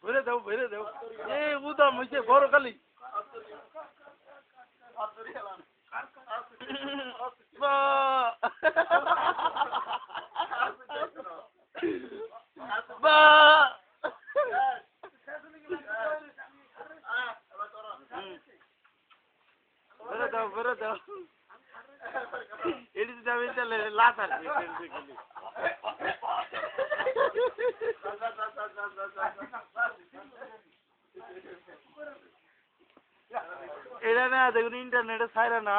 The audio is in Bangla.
ভরে দাও উদাম হইছে বড় খালি ভরে দাও এটি তো যাবে চলে লাত আসবে এটা না দেখুন ইন্টারনেটে ছাইরা না